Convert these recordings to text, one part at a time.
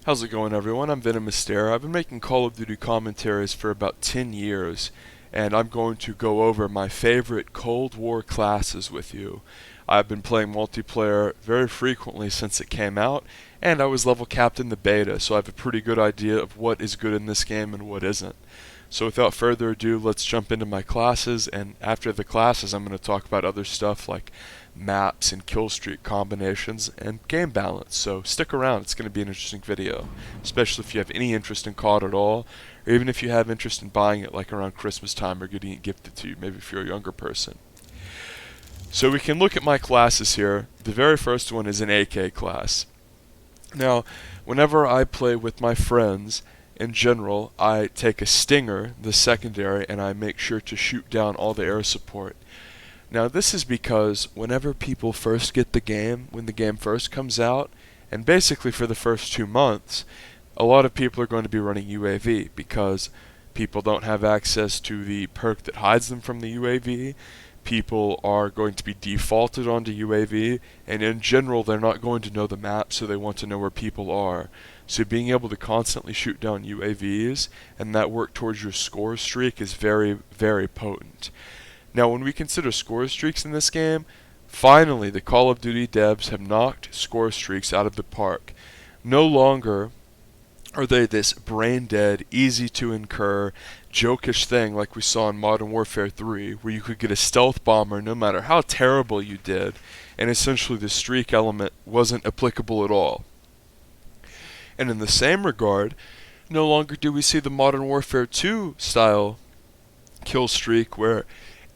How's it going, everyone? I'm VenomousStare. I've been making Call of Duty commentaries for about 10 years, and I'm going to go over my favorite Cold War classes with you. I've been playing multiplayer very frequently since it came out, and I was level capped in the beta, so I have a pretty good idea of what is good in this game and what isn't. So without further ado, let's jump into my classes, and after the classes I'm going to talk about other stuff like maps and kill streak combinations and game balance. So stick around, it's going to be an interesting video, especially if you have any interest in COD at all, or even if you have interest in buying it like around Christmas time or getting it gifted to you, maybe if you're a younger person. So we can look at my classes here. The very first one is an AK class. Now, whenever I play with my friends, in general, I take a Stinger, the secondary, and I make sure to shoot down all the air support. Now this is because whenever people first get the game, when the game first comes out, and basically for the first 2 months, a lot of people are going to be running UAV because people don't have access to the perk that hides them from the UAV. People are going to be defaulted onto UAV, and in general they're not going to know the map, so they want to know where people are. So being able to constantly shoot down UAVs and that work towards your score streak is very, very potent. Now when we consider score streaks in this game, finally the Call of Duty devs have knocked score streaks out of the park. No longer are they this brain-dead, easy-to-incur, jokish thing like we saw in Modern Warfare 3, where you could get a stealth bomber no matter how terrible you did, and essentially the streak element wasn't applicable at all. And in the same regard, no longer do we see the Modern Warfare 2 style kill streak where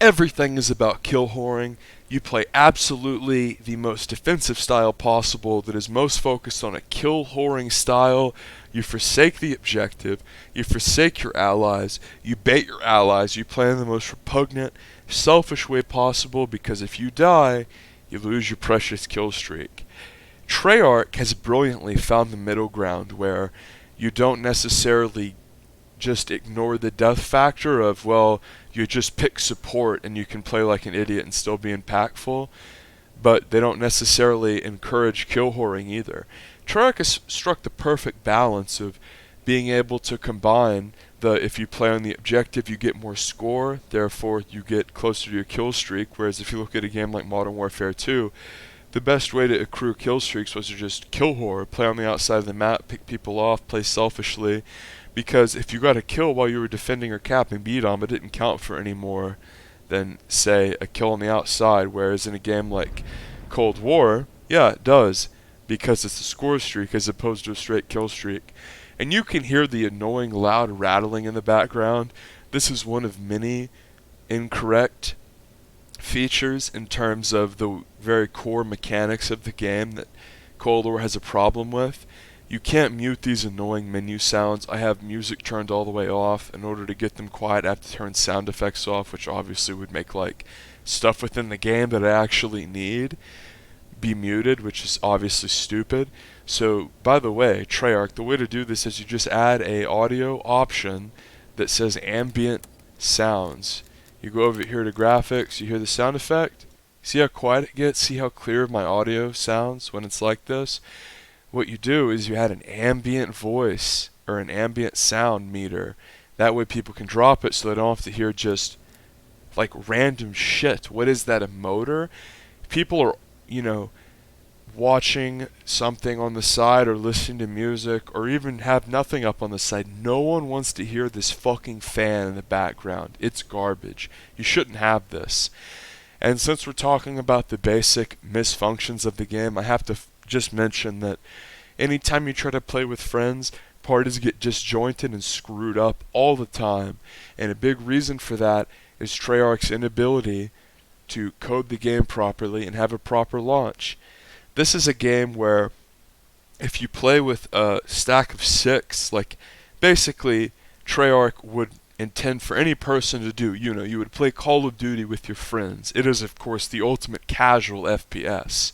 everything is about kill whoring. You play absolutely the most defensive style possible that is most focused on a kill whoring style. You forsake the objective, you forsake your allies, you bait your allies, you play in the most repugnant, selfish way possible because if you die, you lose your precious kill streak. Treyarch has brilliantly found the middle ground where you don't necessarily just ignore the death factor of, well, you just pick support and you can play like an idiot and still be impactful, but they don't necessarily encourage kill whoring either. Treyarch has struck the perfect balance of being able to combine the, if you play on the objective you get more score, therefore you get closer to your kill streak, whereas if you look at a game like Modern Warfare 2, the best way to accrue kill streaks was to just kill whore, play on the outside of the map, pick people off, play selfishly, because if you got a kill while you were defending or capping B-Dom, it didn't count for any more than, say, a kill on the outside, whereas in a game like Cold War, yeah, it does, because it's a score streak as opposed to a straight kill streak. And you can hear the annoying loud rattling in the background. This is one of many incorrect features in terms of the very core mechanics of the game that Cold War has a problem with. You can't mute these annoying menu sounds. I have music turned all the way off. In order to get them quiet, I have to turn sound effects off, which obviously would make like stuff within the game that I actually need be muted, which is obviously stupid. So, by the way, Treyarch, the way to do this is you just add a audio option that says ambient sounds. You go over here to graphics, you hear the sound effect. See how quiet it gets? See how clear my audio sounds when it's like this? What you do is you add an ambient voice or an ambient sound meter. That way people can drop it so they don't have to hear just like random shit. What is that, a motor? People are, watching something on the side or listening to music or even have nothing up on the side. No one wants to hear this fucking fan in the background. It's garbage. You shouldn't have this. And since we're talking about the basic misfunctions of the game, I have to just mention that anytime you try to play with friends, parties get disjointed and screwed up all the time. And a big reason for that is Treyarch's inability to code the game properly and have a proper launch. This is a game where if you play with a stack of 6, like basically Treyarch would intend for any person to do, you would play Call of Duty with your friends. It is of course the ultimate casual FPS.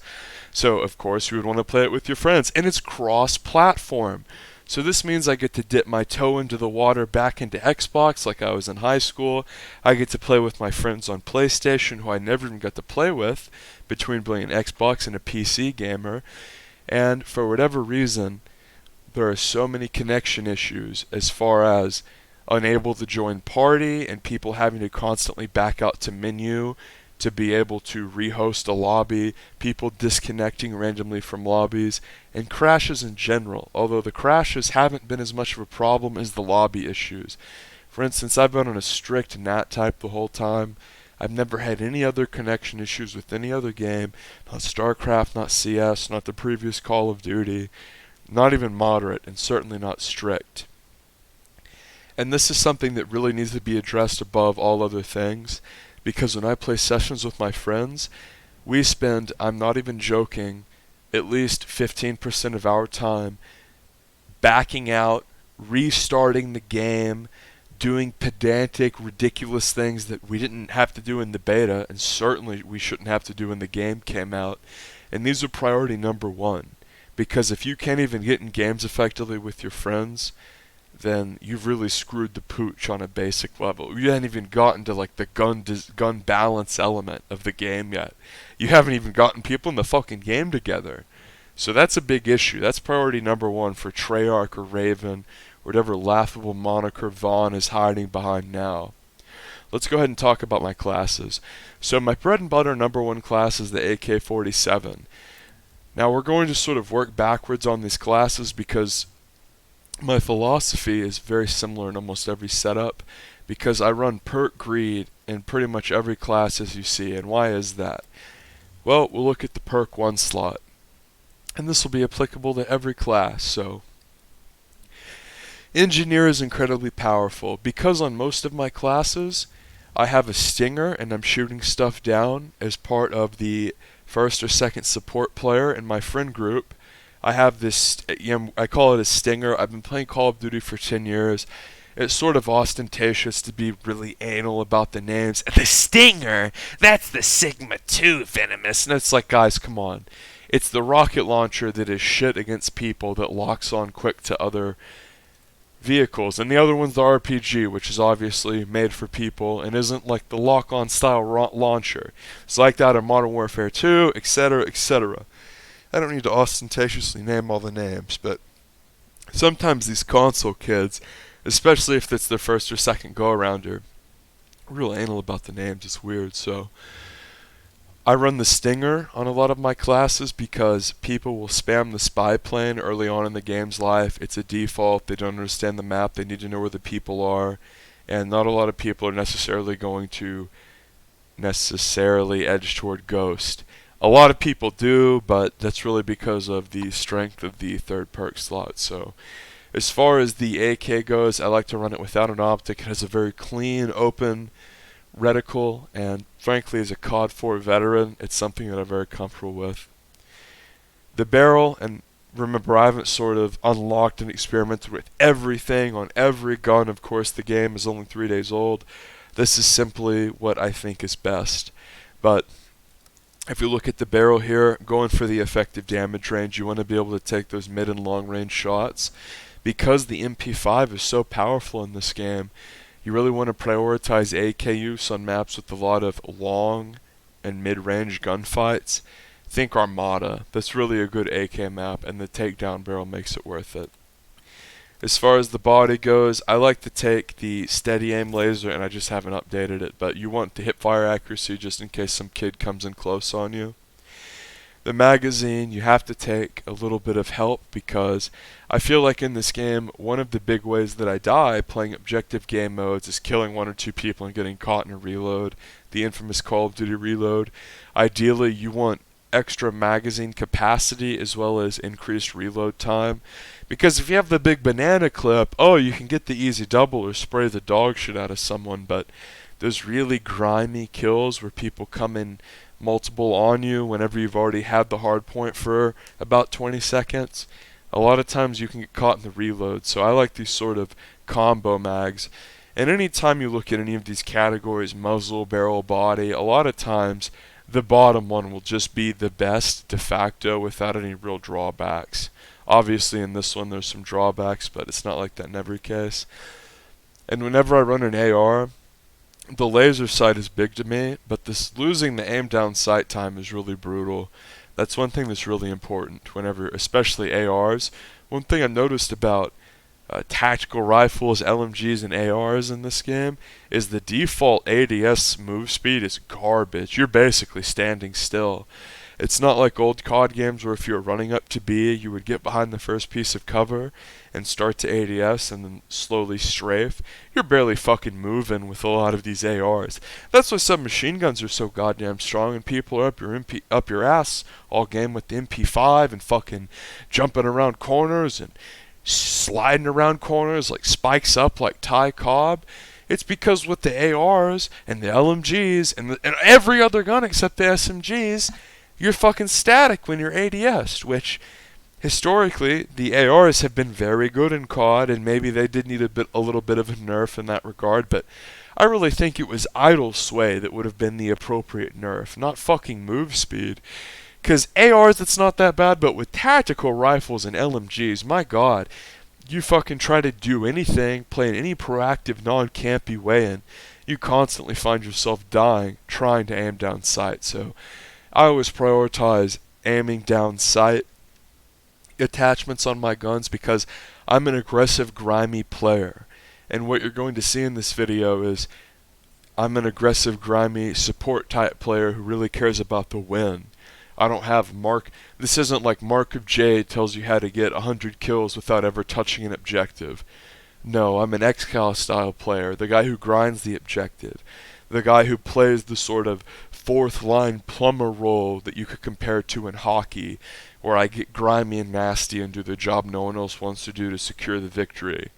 So of course you would want to play it with your friends, and it's cross-platform. So this means I get to dip my toe into the water back into Xbox like I was in high school. I get to play with my friends on PlayStation who I never even got to play with, between being an Xbox and a PC gamer. And for whatever reason, there are so many connection issues as far as unable to join party and people having to constantly back out to menu to be able to rehost a lobby, people disconnecting randomly from lobbies, and crashes in general, although the crashes haven't been as much of a problem as the lobby issues. For instance, I've been on a strict NAT type the whole time. I've never had any other connection issues with any other game, not StarCraft, not CS, not the previous Call of Duty, not even moderate, and certainly not strict. And this is something that really needs to be addressed above all other things, because when I play sessions with my friends, we spend, I'm not even joking, at least 15% of our time backing out, restarting the game, doing pedantic, ridiculous things that we didn't have to do in the beta, and certainly we shouldn't have to do when the game came out. And these are priority number one, because if you can't even get in games effectively with your friends, then you've really screwed the pooch on a basic level. You haven't even gotten to like the gun balance element of the game yet. You haven't even gotten people in the fucking game together. So that's a big issue. That's priority number one for Treyarch or Raven, whatever laughable moniker Vaughn is hiding behind now. Let's go ahead and talk about my classes. So my bread and butter number one class is the AK-47. Now we're going to sort of work backwards on these classes because my philosophy is very similar in almost every setup, because I run perk greed in pretty much every class as you see. And why is that? Well, we'll look at the perk 1 slot, and this will be applicable to every class. So Engineer is incredibly powerful because on most of my classes I have a stinger and I'm shooting stuff down as part of the first or second support player in my friend group. I have this, I call it a stinger. I've been playing Call of Duty for 10 years. It's sort of ostentatious to be really anal about the names. The stinger, that's the Sigma 2 Venomous. And it's like, guys, come on. It's the rocket launcher that is shit against people that locks on quick to other vehicles. And the other one's the RPG, which is obviously made for people and isn't like the lock-on style launcher. It's like that in Modern Warfare 2, etc., etc. I don't need to ostentatiously name all the names, but sometimes these console kids, especially if it's their first or second go-around, are real anal about the names. It's weird. So I run the stinger on a lot of my classes because people will spam the spy plane early on in the game's life. It's a default. They don't understand the map. They need to know where the people are. And not a lot of people are necessarily going to edge toward Ghost. A lot of people do, but that's really because of the strength of the third perk slot. So as far as the AK goes, I like to run it without an optic. It has a very clean, open reticle, and frankly, as a COD 4 veteran, it's something that I'm very comfortable with. The barrel, and remember, I haven't sort of unlocked and experimented with everything on every gun. Of course, the game is only 3 days old. This is simply what I think is best. But if you look at the barrel here, going for the effective damage range, you want to be able to take those mid and long range shots. Because the MP5 is so powerful in this game, you really want to prioritize AK use on maps with a lot of long and mid-range gunfights. Think Armada. That's really a good AK map, and the takedown barrel makes it worth it. As far as the body goes, I like to take the steady aim laser, and I just haven't updated it, but you want the hip fire accuracy just in case some kid comes in close on you. The magazine, you have to take a little bit of help because I feel like in this game, one of the big ways that I die playing objective game modes is killing 1 or 2 people and getting caught in a reload, the infamous Call of Duty reload. Ideally, you want extra magazine capacity as well as increased reload time, because if you have the big banana clip, oh, you can get the easy double or spray the dog shit out of someone, but those really grimy kills where people come in multiple on you whenever you've already had the hard point for about 20 seconds, a lot of times you can get caught in the reload. So I like these sort of combo mags. And anytime you look at any of these categories, muzzle, barrel, body, a lot of times the bottom one will just be the best de facto without any real drawbacks. Obviously in this one there's some drawbacks, but it's not like that in every case. And whenever I run an AR, the laser sight is big to me, but this losing the aim down sight time is really brutal. That's one thing that's really important whenever, especially ARs. One thing I noticed about tactical rifles, LMGs, and ARs in this game is the default ADS move speed is garbage. You're basically standing still. It's not like old COD games where if you were running up to B, you would get behind the first piece of cover and start to ADS and then slowly strafe. You're barely fucking moving with a lot of these ARs. That's why submachine guns are so goddamn strong and people are up your ass all game with the MP5 and fucking jumping around corners and sliding around corners like spikes up like Ty Cobb. It's because with the ARs and the LMGs and every other gun except the SMGs, you're fucking static when you're ADS'd, which historically the ARs have been very good in COD, and maybe they did need a little bit of a nerf in that regard, but I really think it was idle sway that would have been the appropriate nerf, not fucking move speed. Because ARs, it's not that bad, but with tactical rifles and LMGs, my god, you fucking try to do anything, play in any proactive, non-campy way, and you constantly find yourself dying trying to aim down sight. So I always prioritize aiming down sight attachments on my guns because I'm an aggressive, grimy player. And what you're going to see in this video is I'm an aggressive, grimy, support type player who really cares about the win. I don't have this isn't like Mark of Jade tells you how to get 100 kills without ever touching an objective. No, I'm an XCal style player, the guy who grinds the objective. The guy who plays the sort of fourth line plumber role that you could compare to in hockey, where I get grimy and nasty and do the job no one else wants to do to secure the victory.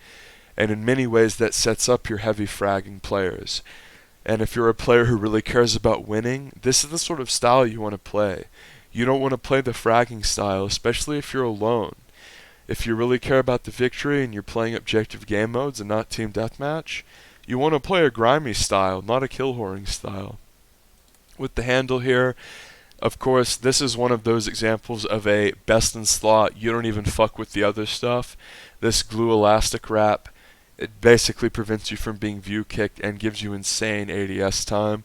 And in many ways that sets up your heavy fragging players. And if you're a player who really cares about winning, this is the sort of style you want to play. You don't want to play the fragging style, especially if you're alone. If you really care about the victory and you're playing objective game modes and not team deathmatch, you want to play a grimy style, not a kill whoring style. With the handle here, of course, this is one of those examples of a best in slot, you don't even fuck with the other stuff. This glue elastic wrap, it basically prevents you from being view kicked and gives you insane ADS time.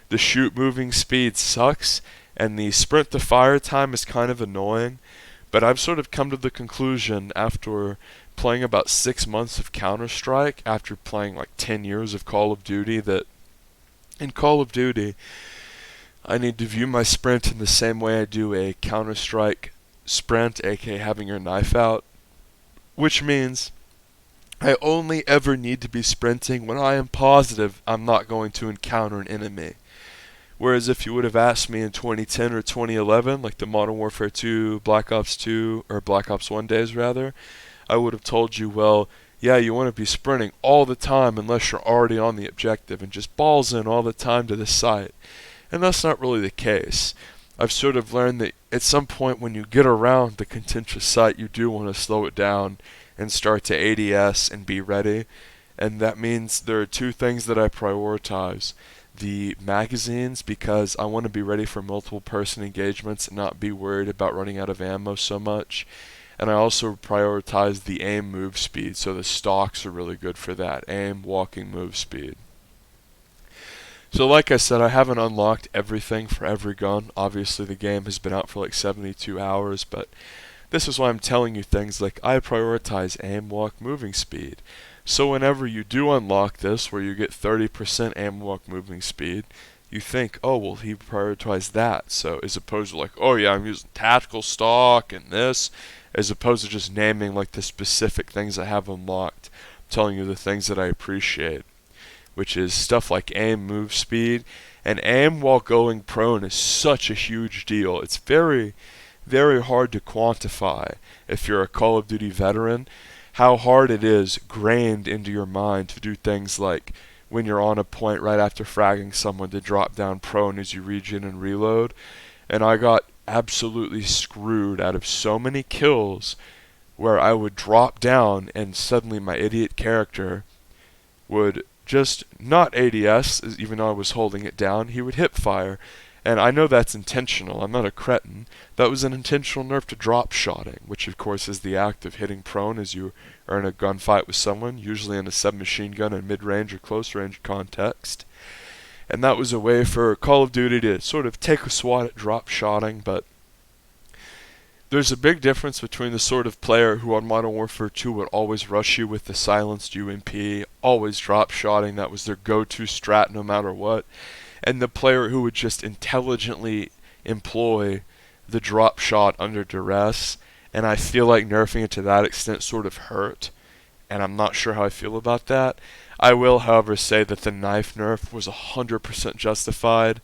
The shoot moving speed sucks, and the sprint to fire time is kind of annoying, but I've sort of come to the conclusion after playing about 6 months of Counter-Strike, after playing like 10 years of Call of Duty, that in Call of Duty, I need to view my sprint in the same way I do a Counter-Strike sprint, aka having your knife out, which means I only ever need to be sprinting when I am positive I'm not going to encounter an enemy. Whereas if you would have asked me in 2010 or 2011, like the Modern Warfare 2, Black Ops 2, or Black Ops 1 days rather, I would have told you, well, yeah, you want to be sprinting all the time unless you're already on the objective and just balls in all the time to the site. And that's not really the case. I've sort of learned that at some point when you get around the contentious site, you do want to slow it down and start to ADS and be ready. And that means there are two things that I prioritize. The magazines, because I want to be ready for multiple person engagements and not be worried about running out of ammo so much. And I also prioritize the aim move speed, so the stocks are really good for that. Aim, walking, move speed. So like I said, I haven't unlocked everything for every gun. Obviously the game has been out for like 72 hours, but this is why I'm telling you things like I prioritize aim, walk, moving speed. So whenever you do unlock this, where you get 30% aim, walk, moving speed, you think, oh, well, he prioritized that. So as opposed to like, oh yeah, I'm using tactical stock and this, as opposed to just naming like the specific things I have unlocked, I'm telling you the things that I appreciate, which is stuff like aim, move speed, and aim while going prone is such a huge deal. It's very, very hard to quantify if you're a Call of Duty veteran, how hard it is grained into your mind to do things like when you're on a point right after fragging someone to drop down prone as you regen and reload. And I got absolutely screwed out of so many kills where I would drop down and suddenly my idiot character would just not ADS, even though I was holding it down, he would hip fire. And I know that's intentional, I'm not a cretin. That was an intentional nerf to drop shotting, which of course is the act of hitting prone as you are in a gunfight with someone, usually in a submachine gun and mid-range or close-range context. And that was a way for Call of Duty to sort of take a swat at drop shotting, but There's a big difference between the sort of player who on Modern Warfare 2 would always rush you with the silenced UMP, always drop shotting, that was their go-to strat no matter what, and the player who would just intelligently employ the drop shot under duress. And I feel like nerfing it to that extent sort of hurt, and I'm not sure how I feel about that. I will, however, say that the knife nerf was 100% justified,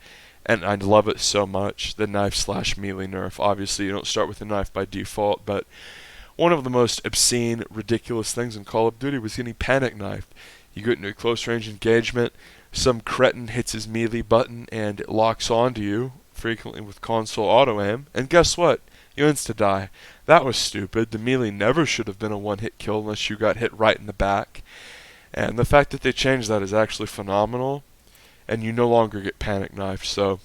and I love it so much. The knife slash melee nerf. Obviously, you don't start with a knife by default, but one of the most obscene, ridiculous things in Call of Duty was getting panic knifed. You get into a close range engagement, some cretin hits his melee button, and it locks onto you, frequently with console auto aim, and guess what? You insta-die. That was stupid. The melee never should have been a one-hit kill unless you got hit right in the back. And the fact that they changed that is actually phenomenal, and you no longer get panic knifed. So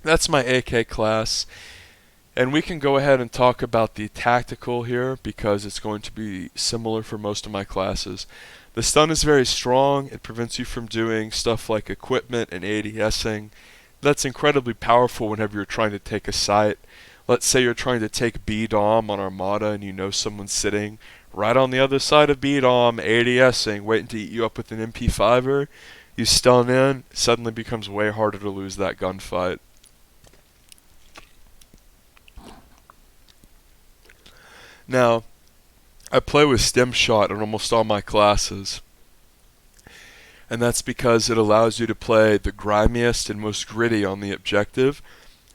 that's my AK class. And we can go ahead and talk about the tactical here because it's going to be similar for most of my classes. The stun is very strong. It prevents you from doing stuff like equipment and ADSing. That's incredibly powerful whenever you're trying to take a site. Let's say you're trying to take B-Dom on Armada and you know someone's sitting right on the other side of B-Dom, ADSing, waiting to eat you up with an MP5er. You stun in, it suddenly becomes way harder to lose that gunfight. Now, I play with stem shot in almost all my classes, and that's because it allows you to play the grimiest and most gritty on the objective,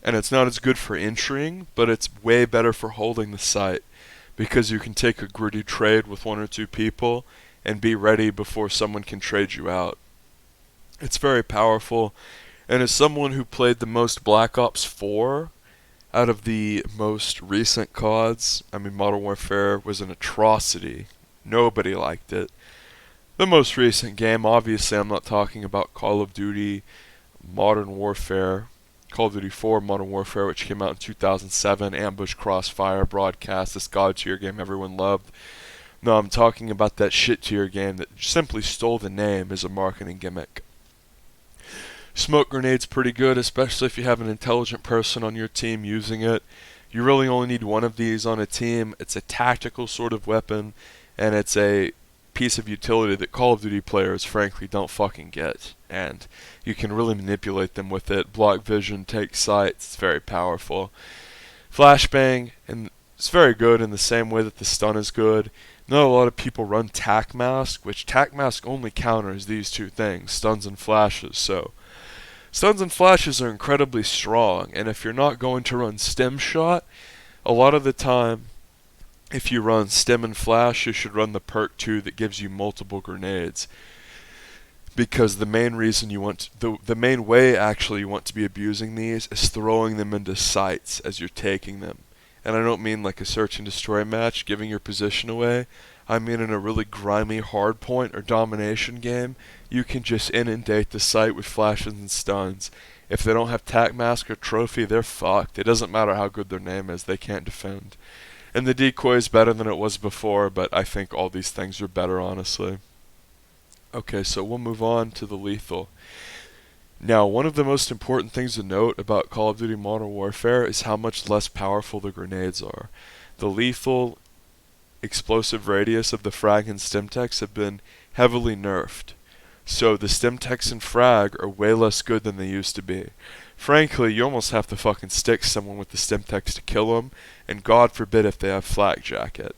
and it's not as good for entering, but it's way better for holding the site, because you can take a gritty trade with one or two people and be ready before someone can trade you out. It's very powerful, and as someone who played the most Black Ops 4 out of the most recent CODs, I mean Modern Warfare was an atrocity. Nobody liked it. The most recent game, obviously I'm not talking about Call of Duty Modern Warfare, Call of Duty 4 Modern Warfare, which came out in 2007, Ambush Crossfire, Broadcast, this god tier game everyone loved. No, I'm talking about that shit tier game that simply stole the name as a marketing gimmick. Smoke grenade's pretty good, especially if you have an intelligent person on your team using it. You really only need one of these on a team. It's a tactical sort of weapon, and it's a piece of utility that Call of Duty players frankly don't fucking get. And you can really manipulate them with it. Block vision, take sights, it's very powerful. Flashbang, and it's very good in the same way that the stun is good. Not a lot of people run tac mask, which tac mask only counters these two things, stuns and flashes, so stuns and flashes are incredibly strong, and if you're not going to run stem shot, a lot of the time, if you run stem and flash, you should run the perk 2 that gives you multiple grenades. Because the main reason you want to, the main way actually you want to be abusing these is throwing them into sights as you're taking them. And I don't mean like a search and destroy match, giving your position away. I mean in a really grimy hardpoint or domination game, you can just inundate the site with flashes and stuns. If they don't have tac mask or trophy, they're fucked. It doesn't matter how good their name is, they can't defend. And the decoy is better than it was before, but I think all these things are better, honestly. Okay, so we'll move on to the lethal. Now, one of the most important things to note about Call of Duty Modern Warfare is how much less powerful the grenades are. The lethal explosive radius of the frag and stimtex have been heavily nerfed. So the stimtex and frag are way less good than they used to be. Frankly, you almost have to fucking stick someone with the stimtex to kill them, and God forbid if they have flak jacket.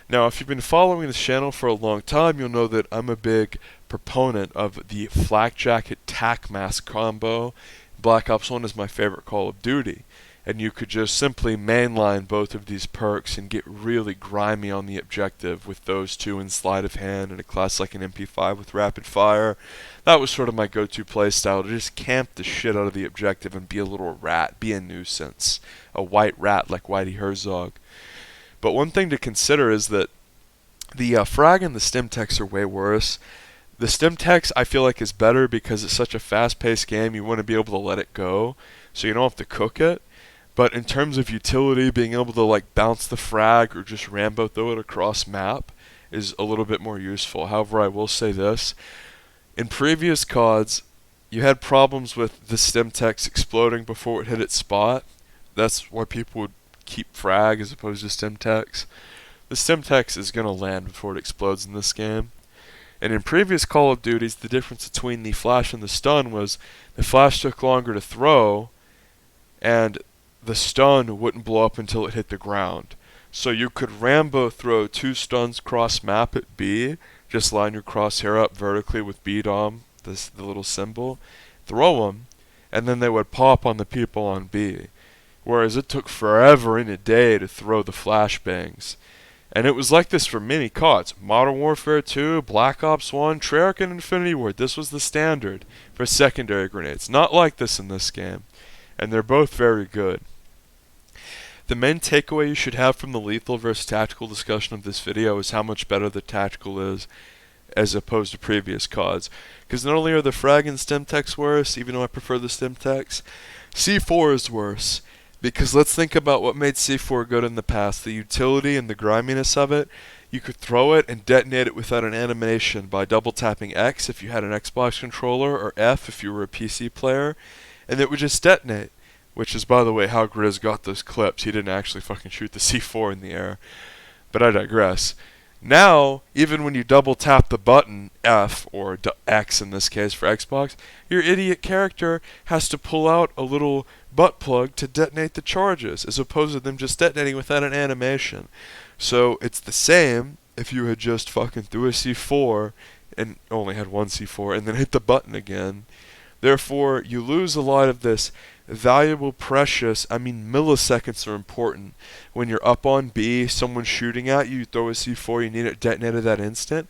Now, if you've been following this channel for a long time, you'll know that I'm a big proponent of the flak jacket tac mask combo. Black Ops 1 is my favorite Call of Duty, and you could just simply mainline both of these perks and get really grimy on the objective with those two in sleight of hand in a class like an MP5 with rapid fire. That was sort of my go-to playstyle, to just camp the shit out of the objective and be a little rat, be a nuisance, a white rat like Whitey Herzog. But one thing to consider is that the frag and the stimtex are way worse. The stimtex I feel like is better because it's such a fast-paced game, you want to be able to let it go, so you don't have to cook it. But in terms of utility, being able to like bounce the frag or just Rambo throw it across map is a little bit more useful. However, I will say this. In previous CODs, you had problems with the stimtex exploding before it hit its spot. That's why people would keep frag as opposed to Stimtex. The Stimtex is going to land before it explodes in this game. And in previous Call of Duties, the difference between the flash and the stun was the flash took longer to throw, and the stun wouldn't blow up until it hit the ground. So you could Rambo throw 2 stuns cross map at B, just line your crosshair up vertically with B-Dom, the little symbol, throw them, and then they would pop on the people on B. Whereas it took forever in a day to throw the flashbangs. And it was like this for many CODs. Modern Warfare 2, Black Ops 1, Treyarch, and Infinity Ward. This was the standard for secondary grenades. Not like this in this game. And they're both very good. The main takeaway you should have from the lethal versus tactical discussion of this video is how much better the tactical is as opposed to previous CODs. Because not only are the frag and Stimtex worse, even though I prefer the Stimtex, C4 is worse. Because let's think about what made C4 good in the past. The utility and the griminess of it. You could throw it and detonate it without an animation by double tapping X if you had an Xbox controller, or F if you were a PC player, and it would just detonate. Which is, by the way, how Grizz got those clips. He didn't actually fucking shoot the C4 in the air. But I digress. Now, even when you double tap the button, F, or X in this case for Xbox, your idiot character has to pull out a little butt plug to detonate the charges, as opposed to them just detonating without an animation. So it's the same if you had just fucking threw a C4 and only had one C4 and then hit the button again. Therefore, you lose a lot of this valuable, precious, milliseconds are important. When you're up on B, someone's shooting at you, you throw a C4, you need it detonated that instant.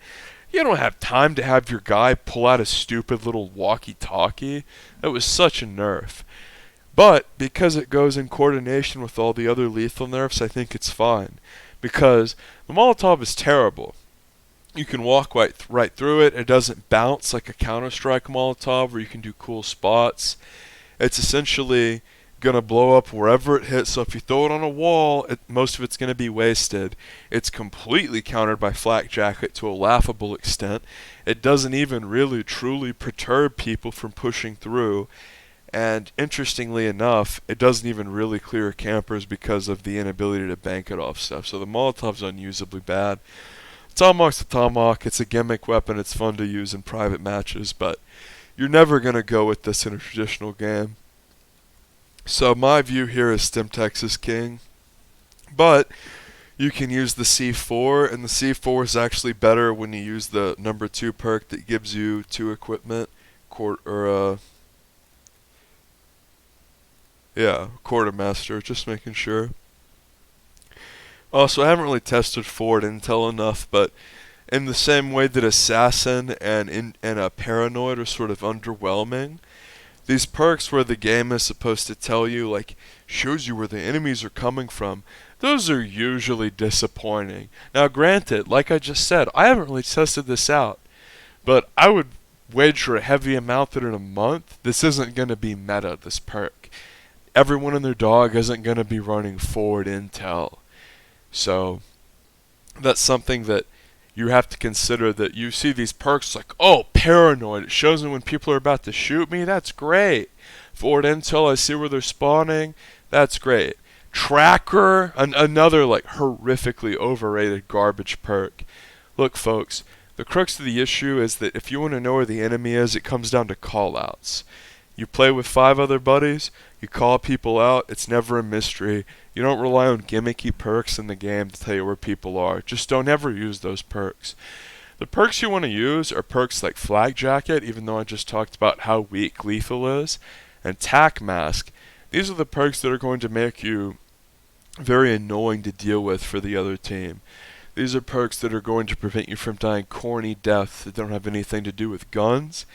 You don't have time to have your guy pull out a stupid little walkie-talkie. That was such a nerf. But because it goes in coordination with all the other lethal nerfs, I think it's fine. Because the Molotov is terrible. You can walk right through it. It doesn't bounce like a Counter-Strike Molotov where you can do cool spots. It's essentially going to blow up wherever it hits. So if you throw it on a wall, most of it's going to be wasted. It's completely countered by Flak Jacket to a laughable extent. It doesn't even really truly perturb people from pushing through. And interestingly enough, it doesn't even really clear campers because of the inability to bank it off stuff. So the Molotov's unusably bad. Tomahawk's a Tomahawk. It's a gimmick weapon. It's fun to use in private matches, but you're never going to go with this in a traditional game. So my view here is Stimtex is king. But you can use the C4, and the C4 is actually better when you use the number 2 perk that gives you 2 equipment. Quartermaster, just making sure. Also, I haven't really tested forward intel enough, but in the same way that Assassin and Paranoid are sort of underwhelming, these perks where the game is supposed to tell you, like, shows you where the enemies are coming from, those are usually disappointing. Now, granted, like I just said, I haven't really tested this out, but I would wager a heavy amount that in a month, this isn't going to be meta, this perk. Everyone and their dog isn't going to be running forward intel. So that's something that you have to consider, that you see these perks like, oh, Paranoid, it shows me when people are about to shoot me, that's great. Forward intel, I see where they're spawning, that's great. Tracker, another like horrifically overrated garbage perk. Look folks, the crux of the issue is that if you want to know where the enemy is, it comes down to callouts. You play with 5 other buddies, you call people out, it's never a mystery. You don't rely on gimmicky perks in the game to tell you where people are. Just don't ever use those perks. The perks you want to use are perks like Flag Jacket, even though I just talked about how weak Lethal is, and Tac Mask. These are the perks that are going to make you very annoying to deal with for the other team. These are perks that are going to prevent you from dying corny deaths that don't have anything to do with guns.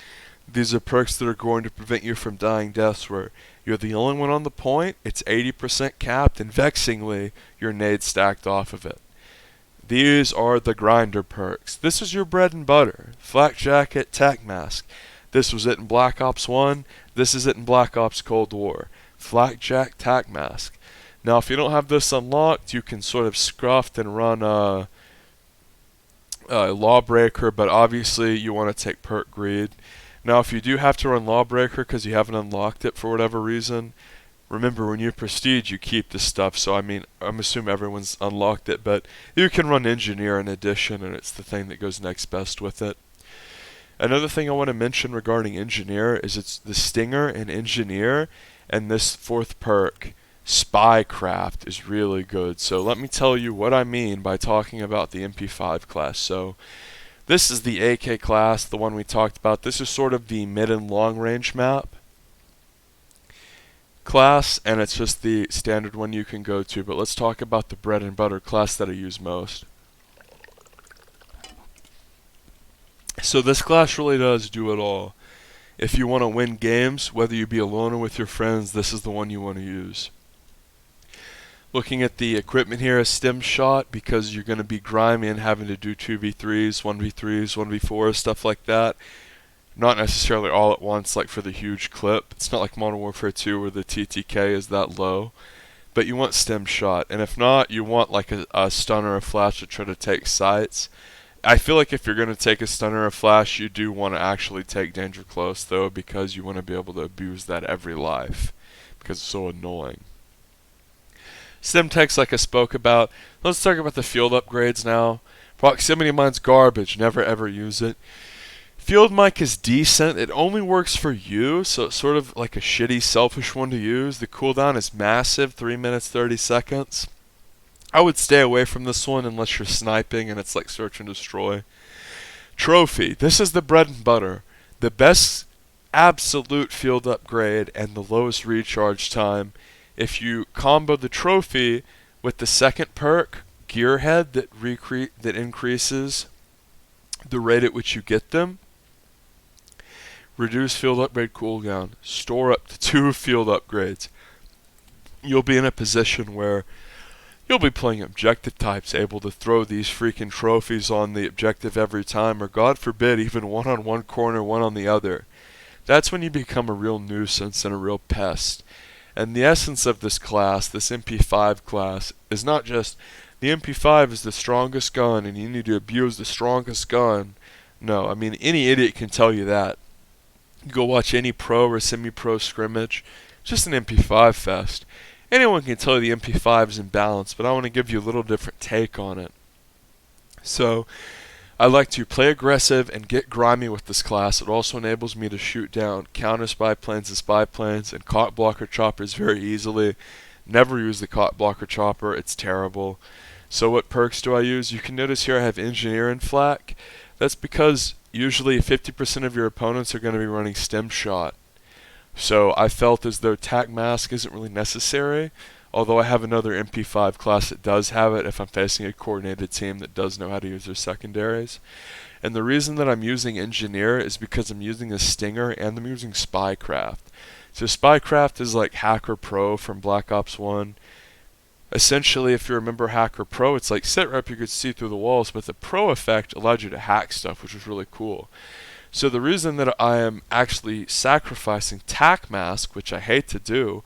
These are perks that are going to prevent you from dying deaths where you're the only one on the point, it's 80% capped, and vexingly, your nade stacked off of it. These are the grinder perks. This is your bread and butter. Flak Jacket, Tac Mask. This was it in Black Ops 1. This is it in Black Ops Cold War. Flak Jack, Tac Mask. Now, if you don't have this unlocked, you can sort of scruff and run Lawbreaker, but obviously you want to take Perk Greed. Now, if you do have to run Lawbreaker because you haven't unlocked it for whatever reason, Remember, when you prestige, you keep the stuff, so I mean, I'm assuming everyone's unlocked it, but you can run engineer in addition, and it's the thing that goes next best with it. Another thing I want to mention regarding engineer is it's the stinger and engineer, and this fourth perk, spycraft, is really good. So let me tell you what I mean by talking about the MP5 class. So this is the AK class, the one we talked about. This is sort of the mid and long range map class, and it's just the standard one you can go to. But let's talk about the bread and butter class that I use most. So this class really does do it all. If you want to win games, whether you be alone or with your friends, this is the one you want to use. Looking at the equipment here, a stim shot, because you're going to be grimy and having to do 2v3s, 1v3s, 1v4s, stuff like that. Not necessarily all at once, like for the huge clip. It's not like Modern Warfare 2 where the TTK is that low. But you want stim shot, and if not, you want like a stun or a flash to try to take sights. I feel like if you're going to take a stun or a flash, you do want to actually take danger close, though, because you want to be able to abuse that every life, because it's so annoying. Stim techs, like I spoke about. Let's talk about the field upgrades now. Proximity mine's garbage, never ever use it. Field mic is decent, it only works for you, so it's sort of like a shitty, selfish one to use. The cooldown is massive, 3 minutes, 30 seconds. I would stay away from this one unless you're sniping and it's like search and destroy. Trophy. This is the bread and butter. The best absolute field upgrade and the lowest recharge time. If you combo the trophy with the second perk, Gearhead, that increases the rate at which you get them. Reduce field upgrade cooldown. Store up to 2 field upgrades. You'll be in a position where you'll be playing objective types, able to throw these freaking trophies on the objective every time, or God forbid, even one on one corner, one on the other. That's when you become a real nuisance and a real pest. And the essence of this class, this MP5 class, is not just the MP5 is the strongest gun and you need to abuse the strongest gun. No, I mean, any idiot can tell you that. You go watch any pro or semi-pro scrimmage, just an MP5 fest. Anyone can tell you the MP5 is imbalanced, but I want to give you a little different take on it. So, I like to play aggressive and get grimy with this class. It also enables me to shoot down counter spy planes and spy planes and cock blocker choppers very easily. Never use the cock blocker chopper, it's terrible. So what perks do I use? You can notice here I have engineer and flak. That's because usually 50% of your opponents are going to be running stim shot. So I felt as though tac mask isn't really necessary, although I have another MP5 class that does have it if I'm facing a coordinated team that does know how to use their secondaries. And the reason that I'm using engineer is because I'm using a stinger and I'm using spycraft. So spycraft is like Hacker Pro from Black Ops 1. Essentially, if you remember Hacker Pro, it's like sit rep, you could see through the walls, but the Pro effect allowed you to hack stuff, which was really cool. So the reason that I am actually sacrificing tac mask, which I hate to do,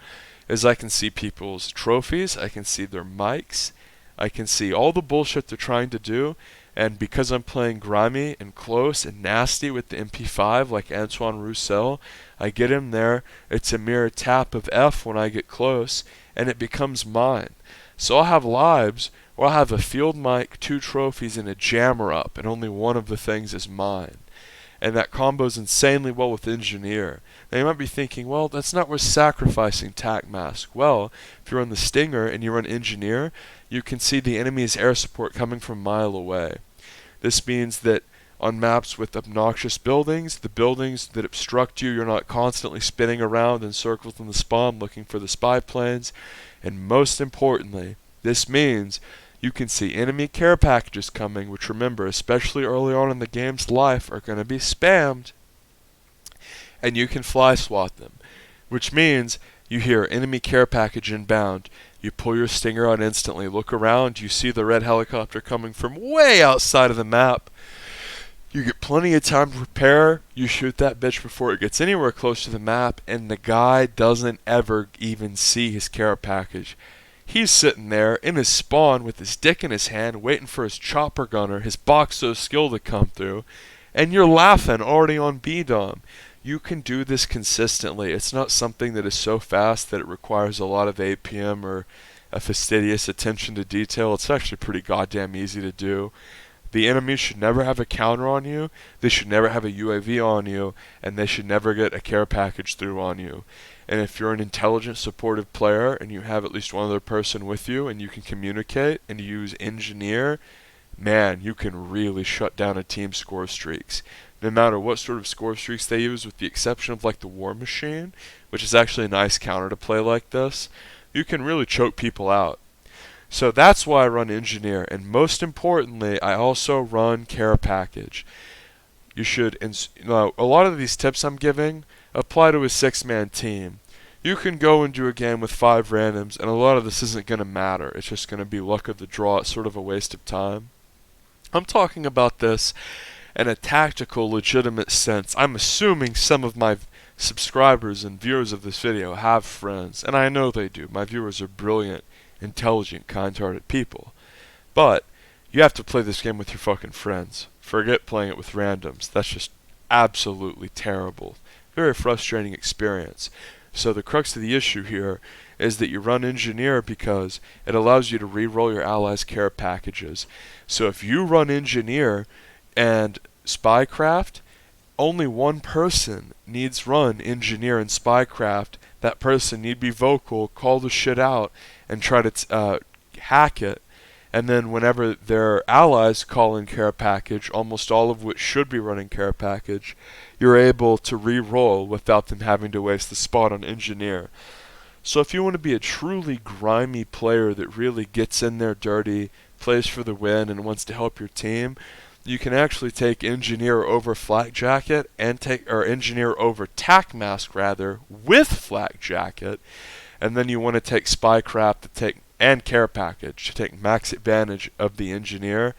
is I can see people's trophies, I can see their mics, I can see all the bullshit they're trying to do, and because I'm playing grimy and close and nasty with the MP5 like Antoine Roussel, I get him there, it's a mere tap of F when I get close, and it becomes mine. So I'll have lives where I'll have a field mic, 2 trophies, and a jammer up, and only one of the things is mine. And that combos insanely well with engineer. Now you might be thinking, well, that's not worth sacrificing tac mask. Well, if you're on the stinger and you run engineer, you can see the enemy's air support coming from a mile away. This means that on maps with obnoxious buildings, the buildings that obstruct you, you're not constantly spinning around in circles in the spawn looking for the spy planes. And most importantly, this means you can see enemy care packages coming, which remember, especially early on in the game's life, are going to be spammed. And you can fly swat them, which means you hear enemy care package inbound. You pull your stinger out instantly, look around, you see the red helicopter coming from way outside of the map. You get plenty of time to prepare, you shoot that bitch before it gets anywhere close to the map, and the guy doesn't ever even see his care package. He's sitting there in his spawn with his dick in his hand, waiting for his chopper gunner, his box so skill to come through, and you're laughing already on B-Dom. you can do this consistently. It's not something that is so fast that it requires a lot of APM or a fastidious attention to detail. It's actually pretty goddamn easy to do. The enemies should never have a counter on you, they should never have a UAV on you, and they should never get a care package through on you. And if you're an intelligent, supportive player and you have at least one other person with you and you can communicate and you use engineer, man, you can really shut down a team's score streaks. No matter what sort of score streaks they use, with the exception of like the War Machine, which is actually a nice counter to play like this, you can really choke people out. So that's why I run engineer, and most importantly, I also run care package. You should, a lot of these tips I'm giving apply to a 6-man team. You can go and do a game with 5 randoms, and a lot of this isn't going to matter. It's just going to be luck of the draw. It's sort of a waste of time. I'm talking about this in a tactical, legitimate sense. I'm assuming some of my subscribers and viewers of this video have friends, and I know they do. My viewers are brilliant, intelligent, kind-hearted people. But you have to play this game with your fucking friends. Forget playing it with randoms. That's just absolutely terrible. Very frustrating experience. So the crux of the issue here is that you run engineer because it allows you to re-roll your allies' care packages. So if you run engineer and spycraft, only one person needs run engineer and spycraft. That person need be vocal, call the shit out, and try to hack it. And then whenever their allies call in care package, almost all of which should be running care package, you're able to re-roll without them having to waste the spot on engineer. So if you want to be a truly grimy player that really gets in there dirty, plays for the win, and wants to help your team, you can actually take engineer over flak jacket and engineer over tac mask rather with flak jacket, and then you want to take spycraft and care package to take max advantage of the engineer,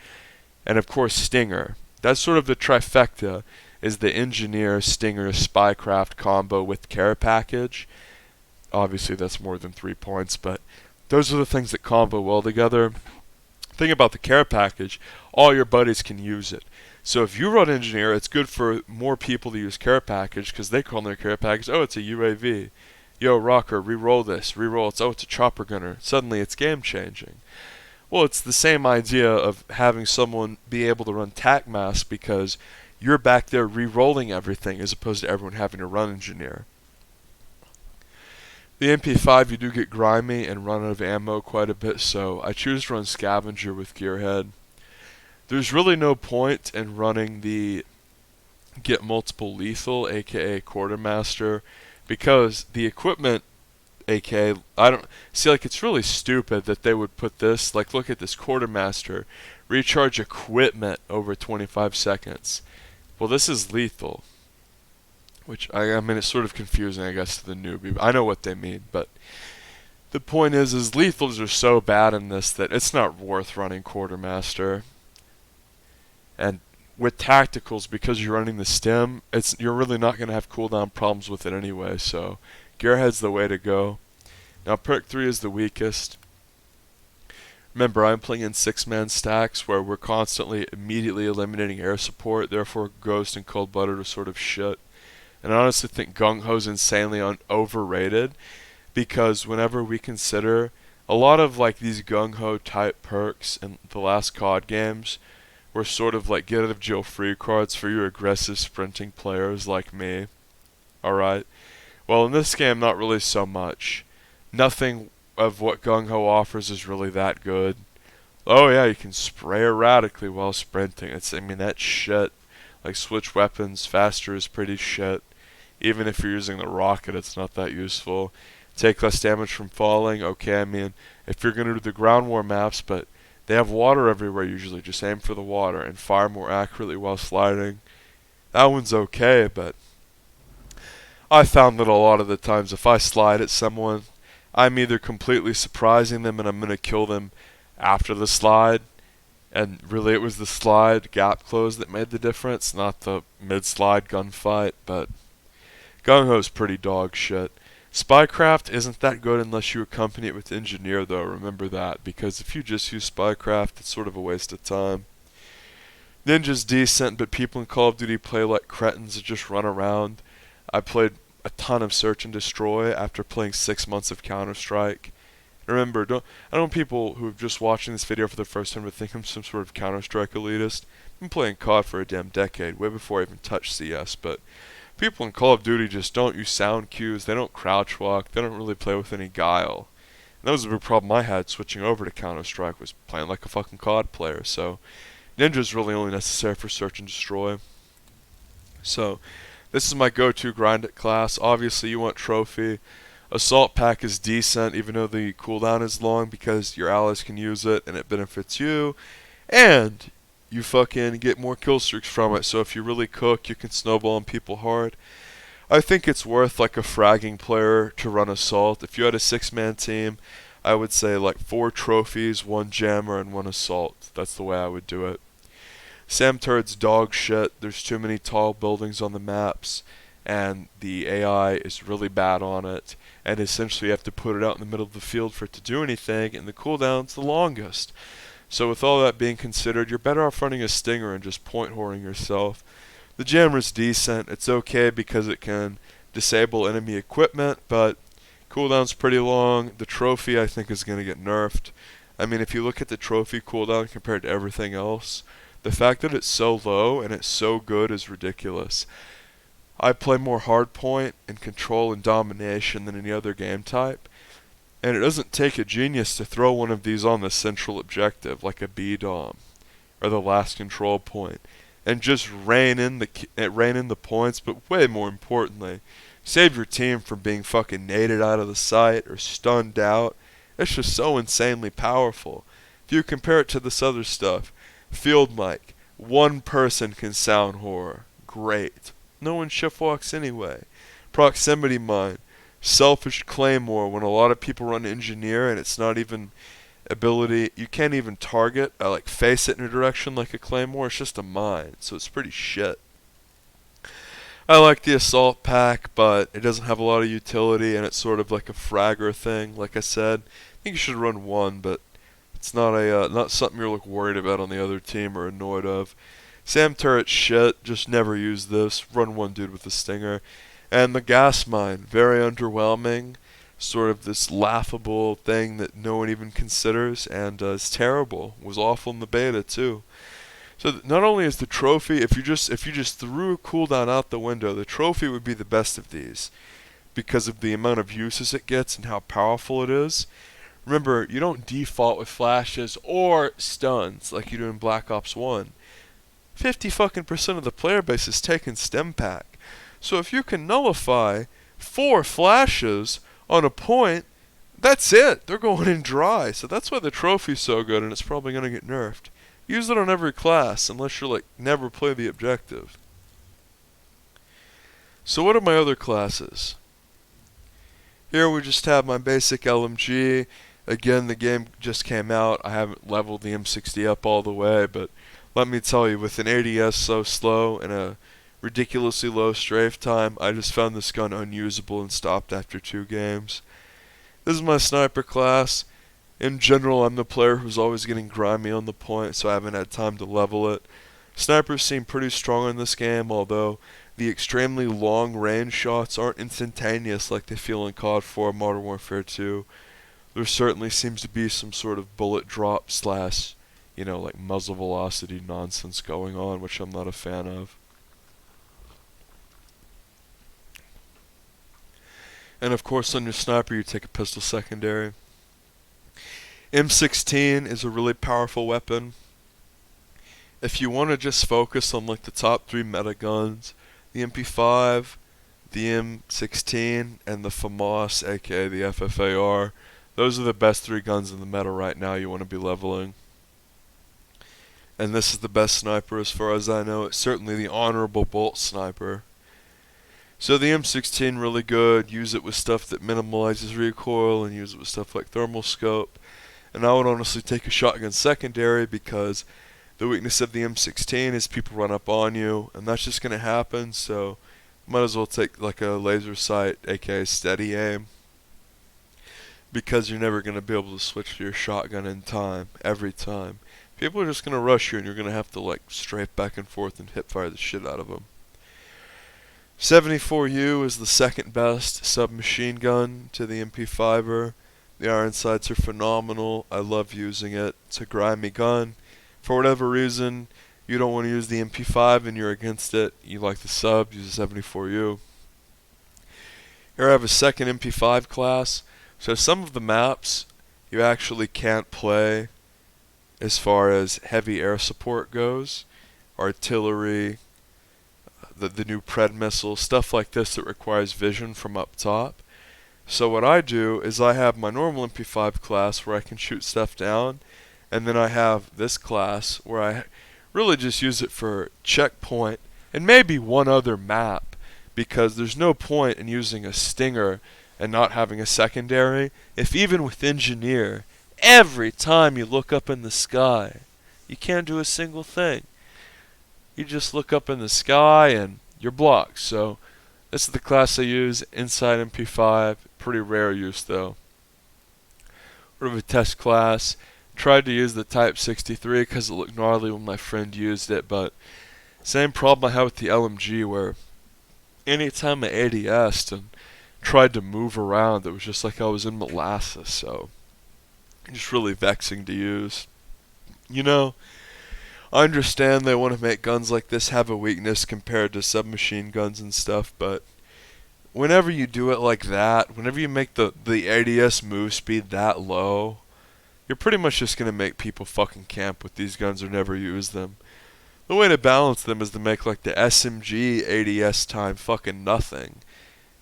and of course stinger. That's sort of the trifecta, is the engineer, stinger, spycraft combo with care package. Obviously that's more than 3 points, but those are the things that combo well together. Thing about the care package, all your buddies can use it. So if you run engineer, it's good for more people to use care package because they call in their care package, oh, it's a UAV. Yo, rocker, re-roll this. Re-roll, it's a chopper gunner. Suddenly it's game changing. Well, it's the same idea of having someone be able to run tac mask because you're back there re-rolling everything as opposed to everyone having to run engineer. The MP5, you do get grimy and run out of ammo quite a bit, so I choose to run scavenger with gearhead. There's really no point in running the get multiple lethal, aka quartermaster, because the equipment, aka, it's really stupid that they would put this, like look at this quartermaster, recharge equipment over 25 seconds. Well, this is lethal. Which, I mean, it's sort of confusing, I guess, to the newbie. I know what they mean, but the point is lethals are so bad in this that it's not worth running quartermaster. And with tacticals, because you're running the stim, you're really not going to have cooldown problems with it anyway, so gearhead's the way to go. Now, perk 3 is the weakest. Remember, I'm playing in 6-man stacks where we're constantly immediately eliminating air support, therefore Ghost and Cold Blooded are sort of shit. And I honestly think Gung Ho's insanely overrated, because whenever we consider a lot of like these Gung Ho type perks in the last COD games were sort of like get out of jail free cards for your aggressive sprinting players like me. Alright? Well, in this game, not really so much. Nothing of what Gung Ho offers is really that good. Oh yeah, you can spray erratically while sprinting. That's shit. Like switch weapons, faster is pretty shit. Even if you're using the rocket, it's not that useful. Take less damage from falling. Okay, if you're going to do the ground war maps, but they have water everywhere usually, just aim for the water and fire more accurately while sliding. That one's okay, but I found that a lot of the times if I slide at someone, I'm either completely surprising them and I'm going to kill them after the slide, and really it was the slide gap close that made the difference, not the mid-slide gunfight, but Gung Ho's pretty dog shit. Spycraft isn't that good unless you accompany it with engineer though, remember that, because if you just use spycraft, it's sort of a waste of time. Ninja's decent, but people in Call of Duty play like cretins that just run around. I played a ton of Search and Destroy after playing 6 months of Counter-Strike. Remember, I don't want people who are just watching this video for the first time to think I'm some sort of Counter-Strike elitist. I've been playing COD for a damn decade, way before I even touched CS, but people in Call of Duty just don't use sound cues, they don't crouch walk, they don't really play with any guile. And that was a big problem I had switching over to Counter-Strike, was playing like a fucking COD player, so Ninja's really only necessary for Search and Destroy. So, this is my go-to grind it class. Obviously, you want Trophy. Assault Pack is decent, even though the cooldown is long, because your allies can use it, and it benefits you. And you fucking get more kill streaks from it, so if you really cook, you can snowball on people hard. I think it's worth like a fragging player to run Assault. If you had a 6-man team, I would say like 4 trophies, 1 jammer, and 1 Assault. That's the way I would do it. Sam Turret's dog shit. There's too many tall buildings on the maps, and the AI is really bad on it. And essentially you have to put it out in the middle of the field for it to do anything, and the cooldown's the longest. So with all that being considered, you're better off running a Stinger and just point whoring yourself. The jammer's decent. It's okay because it can disable enemy equipment, but cooldown's pretty long. The trophy I think is going to get nerfed. I mean, if you look at the trophy cooldown compared to everything else, the fact that it's so low and it's so good is ridiculous. I play more hardpoint and control and domination than any other game type, and it doesn't take a genius to throw one of these on the central objective, like a B-Dom, or the last control point, and just rein in the points, but way more importantly, save your team from being fucking naded out of the sight or stunned out. It's just so insanely powerful. If you compare it to this other stuff, Field mic, 1 person can sound horror. Great. No one shift walks anyway. Proximity mine, selfish claymore when a lot of people run engineer and it's not even ability, you can't even target, like face it in a direction like a claymore, it's just a mine, so it's pretty shit. I like the assault pack, but it doesn't have a lot of utility and it's sort of like a fragger thing, like I said. I think you should run 1, but it's not not something you're like worried about on the other team or annoyed of. Sam Turret shit, just never use this. Run 1 dude with a Stinger. And the gas mine, very underwhelming. Sort of this laughable thing that no one even considers, and is terrible. Was awful in the beta too. So not only is the trophy, if you just threw a cooldown out the window, the trophy would be the best of these, because of the amount of uses it gets and how powerful it is. Remember, you don't default with flashes or stuns like you do in Black Ops 1. 50 fucking % of the player base is taking stem pack. So if you can nullify 4 flashes on a point, that's it. They're going in dry. So that's why the trophy's so good, and it's probably going to get nerfed. Use it on every class, unless you're like, never play the objective. So what are my other classes? Here we just have my basic LMG. Again, the game just came out. I haven't leveled the M60 up all the way, but let me tell you, with an ADS so slow and a ridiculously low strafe time, I just found this gun unusable and stopped after 2 games. This is my sniper class. In general, I'm the player who's always getting grimy on the point, so I haven't had time to level it. Snipers seem pretty strong in this game, although the extremely long range shots aren't instantaneous like they feel in COD 4 Modern Warfare 2. There certainly seems to be some sort of bullet drop slash, like muzzle velocity nonsense going on, which I'm not a fan of. And of course on your sniper you take a pistol secondary. M16 is a really powerful weapon. If you want to just focus on like the top 3 meta guns, the MP5, the M16, and the FAMAS, aka the FFAR, those are the best 3 guns in the meta right now you want to be leveling. And this is the best sniper as far as I know. It's certainly the honorable bolt sniper. So the M16 really good. Use it with stuff that minimalizes recoil, and use it with stuff like thermal scope. And I would honestly take a shotgun secondary, because the weakness of the M16 is people run up on you, and that's just going to happen, so might as well take like a laser sight, aka steady aim, because you're never going to be able to switch to your shotgun in time, every time. People are just going to rush you, and you're going to have to like strafe back and forth and hip fire the shit out of them. 74U is the second best submachine gun to the MP5er. The iron sights are phenomenal. I love using it. It's a grimy gun. For whatever reason, you don't want to use the MP5 and you're against it. You like the sub, use the 74U. Here I have a second MP5 class. So some of the maps you actually can't play as far as heavy air support goes. Artillery, the new Pred missile, stuff like this that requires vision from up top. So what I do is I have my normal MP5 class where I can shoot stuff down, and then I have this class where I really just use it for checkpoint and maybe one other map, because there's no point in using a Stinger and not having a secondary if even with Engineer, every time you look up in the sky, you can't do a single thing. You just look up in the sky and you're blocked. So this is the class I use inside MP5. Pretty rare use though. Sort of a test class. Tried to use the Type 63 because it looked gnarly when my friend used it, but same problem I had with the LMG, where anytime I ADS'd and tried to move around, it was just like I was in molasses. So just really vexing to use. You know, I understand they want to make guns like this have a weakness compared to submachine guns and stuff, but whenever you do it like that, whenever you make the ADS move speed that low, you're pretty much just going to make people fucking camp with these guns or never use them. The way to balance them is to make like the SMG ADS time fucking nothing.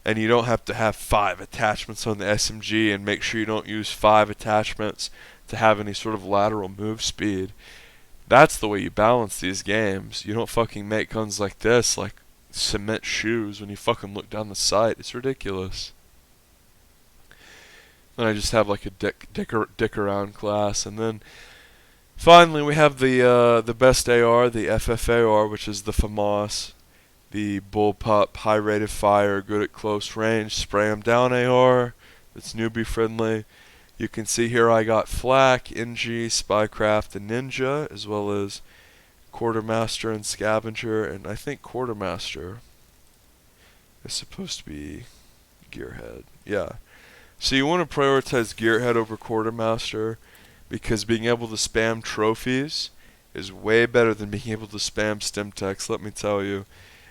And you don't have to have 5 attachments on the SMG, and make sure you don't use 5 attachments to have any sort of lateral move speed. That's the way you balance these games. You don't fucking make guns like this like cement shoes when you fucking look down the sight. It's ridiculous. Then I just have like a dick around class, and then finally we have the best AR, the FFAR, which is the FAMAS, the bullpup, high rate of fire, good at close range, spray 'em down AR. It's newbie friendly. You can see here I got Flak, NG, Spycraft, and Ninja, as well as Quartermaster and Scavenger, and I think Quartermaster is supposed to be Gearhead. Yeah. So you want to prioritize Gearhead over Quartermaster, because being able to spam trophies is way better than being able to spam stim techs, let me tell you.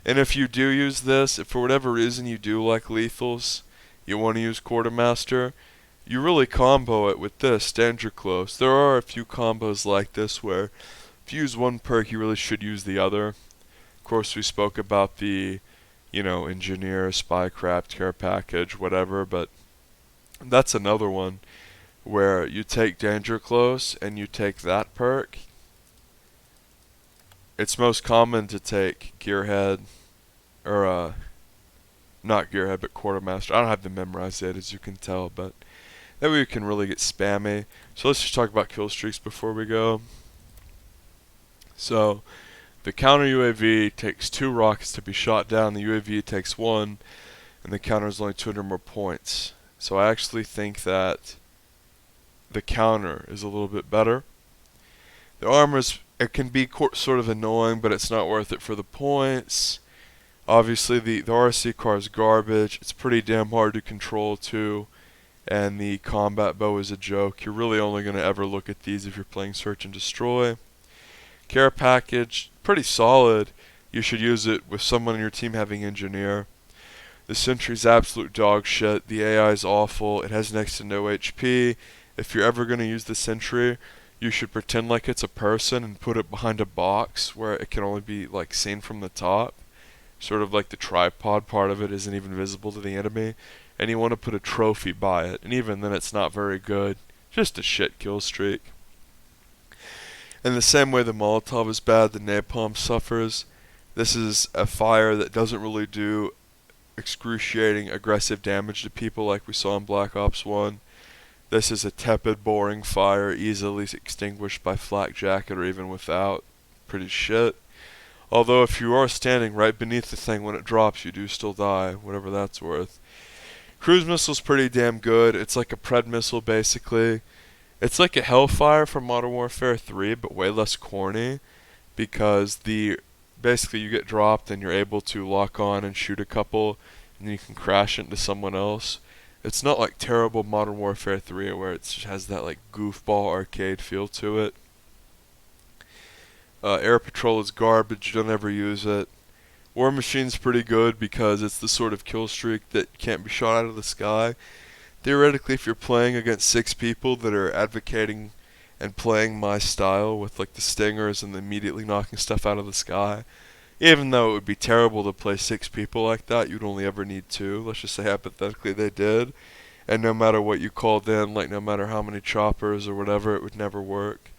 And if you do use this, if for whatever reason you do like lethals, you want to use Quartermaster, you really combo it with this, Danger Close. There are a few combos like this where if you use one perk, you really should use the other. Of course, we spoke about the, Engineer, Spycraft, Care Package, whatever, but that's another one where you take Danger Close and you take that perk. It's most common to take Gearhead, or not Gearhead, but Quartermaster. I don't have them memorized yet, as you can tell, but that way you can really get spammy. So let's just talk about kill streaks before we go. So the counter UAV takes 2 rockets to be shot down. The UAV takes 1, and the counter is only 200 more points. So I actually think that the counter is a little bit better. The armor it can be sort of annoying, but it's not worth it for the points. Obviously, the RC car is garbage. It's pretty damn hard to control too. And the combat bow is a joke. You're really only going to ever look at these if you're playing Search and Destroy. Care Package, pretty solid. You should use it with someone in your team having Engineer. The Sentry's absolute dog shit. The AI is awful. It has next to no HP. If you're ever going to use the Sentry, you should pretend like it's a person and put it behind a box where it can only be like seen from the top. Sort of like the tripod part of it isn't even visible to the enemy. And you want to put a trophy by it. And even then it's not very good. Just a shit kill streak. In the same way the Molotov is bad, the Napalm suffers. This is a fire that doesn't really do excruciating aggressive damage to people like we saw in Black Ops 1. This is a tepid, boring fire, easily extinguished by flak jacket or even without. Pretty shit. Although if you are standing right beneath the thing when it drops, you do still die, whatever that's worth. Cruise missile's pretty damn good. It's like a Pred missile basically. It's like a Hellfire from Modern Warfare 3, but way less corny, because the basically you get dropped and you're able to lock on and shoot a couple, and then you can crash into someone else. It's not like terrible Modern Warfare 3 where it just has that like goofball arcade feel to it. Air Patrol is garbage, don't ever use it. War Machine's pretty good because it's the sort of kill streak that can't be shot out of the sky. Theoretically, if you're playing against 6 people that are advocating and playing my style with like the stingers and immediately knocking stuff out of the sky, even though it would be terrible to play 6 people like that, you'd only ever need 2. Let's just say hypothetically they did. And no matter what you called in, like no matter how many choppers or whatever, it would never work.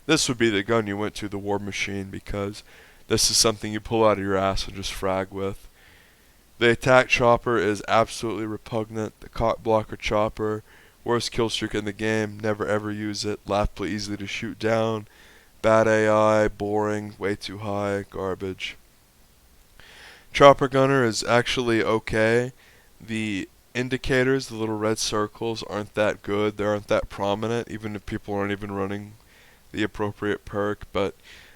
This would be the gun you went to, the War Machine, because this is something you pull out of your ass and just frag with. The attack chopper is absolutely repugnant. The cock blocker chopper, worst kill streak in the game, never ever use it. Laughably easy to shoot down. Bad AI, boring, way too high, garbage. Chopper gunner is actually okay. The indicators, the little red circles, aren't that good. They aren't that prominent, even if people aren't even running the appropriate perk. But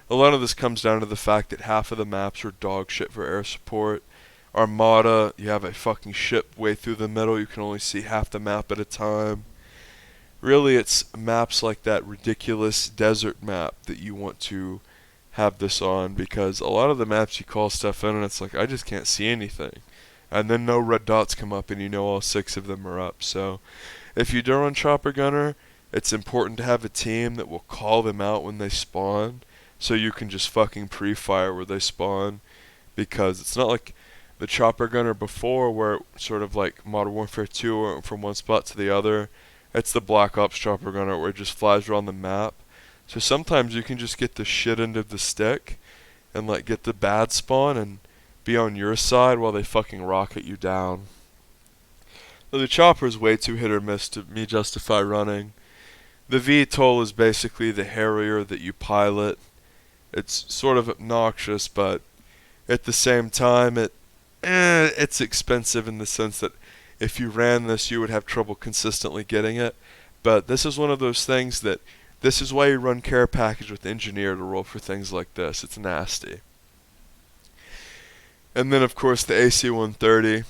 a lot of this comes down to the fact that half of the maps are dog shit for air support. Armada, you have a fucking ship way through the middle, you can only see half the map at a time. Really, it's maps like that ridiculous desert map that you want to have this on, because a lot of the maps you call stuff in and it's like, I just can't see anything. And then no red dots come up and you know all 6 of them are up. So if you do run Chopper Gunner, it's important to have a team that will call them out when they spawn, so you can just fucking pre-fire where they spawn, because it's not like the Chopper Gunner before where it sort of like Modern Warfare 2 went from one spot to the other. It's the Black Ops Chopper Gunner where it just flies around the map. So sometimes you can just get the shit end of the stick and like get the bad spawn and be on your side while they fucking rocket you down. So the chopper is way too hit or miss to me justify running. The VTOL is basically the Harrier that you pilot. It's sort of obnoxious, but at the same time it's expensive in the sense that if you ran this you would have trouble consistently getting it. But this is one of those things that this is why you run care package with engineer to roll for things like this. It's nasty. And then of course the AC-130,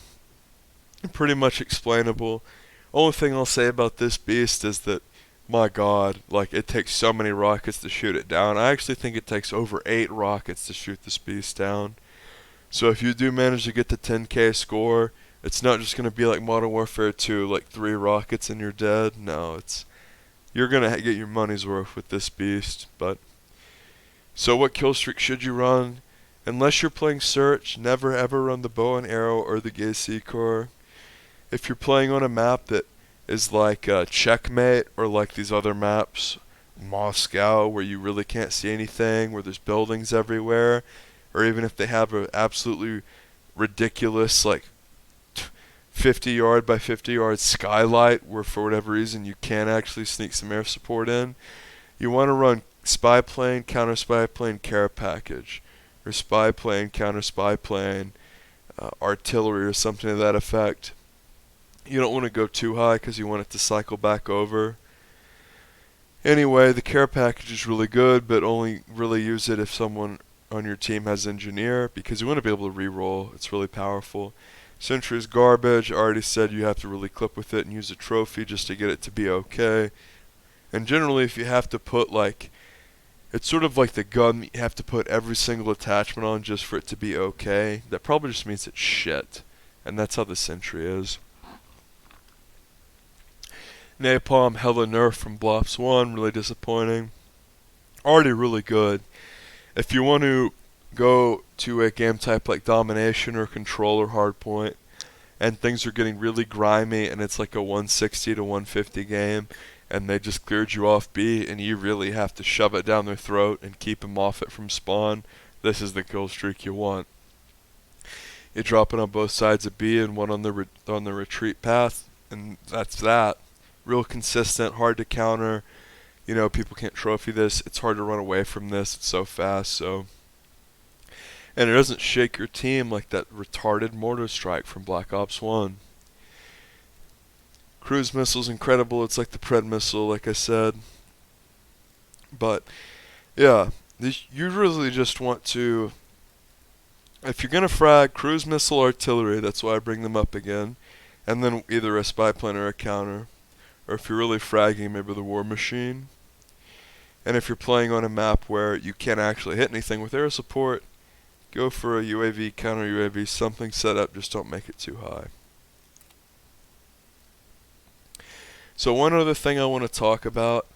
pretty much explainable. Only thing I'll say about this beast is that, my god, like it takes so many rockets to shoot it down. I actually think it takes over 8 rockets to shoot this beast down. So if you do manage to get the 10k score, it's not just going to be like Modern Warfare 2, like 3 rockets and you're dead. No, you're going to get your money's worth with this beast. But so what kill streak should you run? Unless you're playing Search, never ever run the bow and arrow or the gay Secor. If you're playing on a map that is like Checkmate or like these other maps, Moscow, where you really can't see anything, where there's buildings everywhere, or even if they have an absolutely ridiculous like 50 yard by 50 yard skylight where for whatever reason you can actually sneak some air support in, you want to run spy plane, counter spy plane, care package, or spy plane, counter spy plane, artillery or something to that effect. You don't want to go too high because you want it to cycle back over. Anyway, the care package is really good, but only really use it if someone on your team has engineer, because you want to be able to reroll. It's really powerful. Sentry is garbage. I already said you have to really clip with it and use a trophy just to get it to be okay. And generally if you have to put like, it's sort of like the gun that you have to put every single attachment on just for it to be okay. That probably just means it's shit. And that's how the Sentry is. Napalm, hella nerf from Blops 1, really disappointing. Already really good. If you want to go to a game type like Domination or Control or Hardpoint, and things are getting really grimy and it's like a 160 to 150 game, and they just cleared you off B and you really have to shove it down their throat and keep them off it from spawn, this is the kill streak you want. You drop it on both sides of B and one on the retreat path, and that's that. Real consistent, hard to counter. You know, people can't trophy this. It's hard to run away from this. It's so fast, so. And it doesn't shake your team like that retarded mortar strike from Black Ops 1. Cruise missile's incredible. It's like the Pred missile, like I said. But, yeah, you really just want to If you're gonna frag, cruise missile artillery, that's why I bring them up again, and then either a spy plane or a counter. Or if you're really fragging, maybe the war machine. And if you're playing on a map where you can't actually hit anything with air support, go for a UAV, counter UAV, something set up, just don't make it too high. So one other thing I want to talk about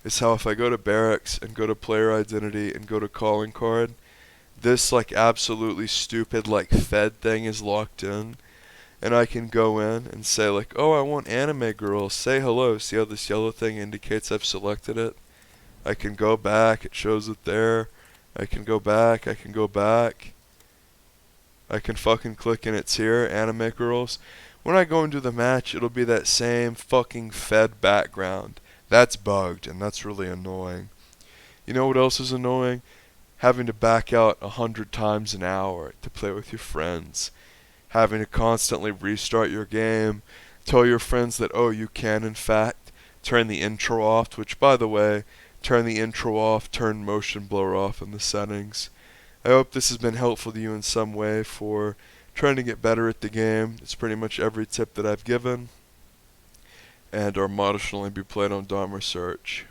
is how if I go to barracks and go to player identity and go to calling card, this like absolutely stupid like fed thing is locked in, and I can go in and say like, oh, I want anime girl, say hello. See how this yellow thing indicates I've selected it? I can go back, it shows it there. I can go back, I can go back. I can fucking click and it's here, anime girls. When I go into the match, it'll be that same fucking fed background. That's bugged, and that's really annoying. You know what else is annoying? Having to back out 100 times an hour to play with your friends. Having to constantly restart your game. Tell your friends that, oh, you can in fact turn the intro off, which by the way, turn the intro off, turn motion blur off in the settings. I hope this has been helpful to you in some way for trying to get better at the game. It's pretty much every tip that I've given. And our mod should only be played on Dom Research.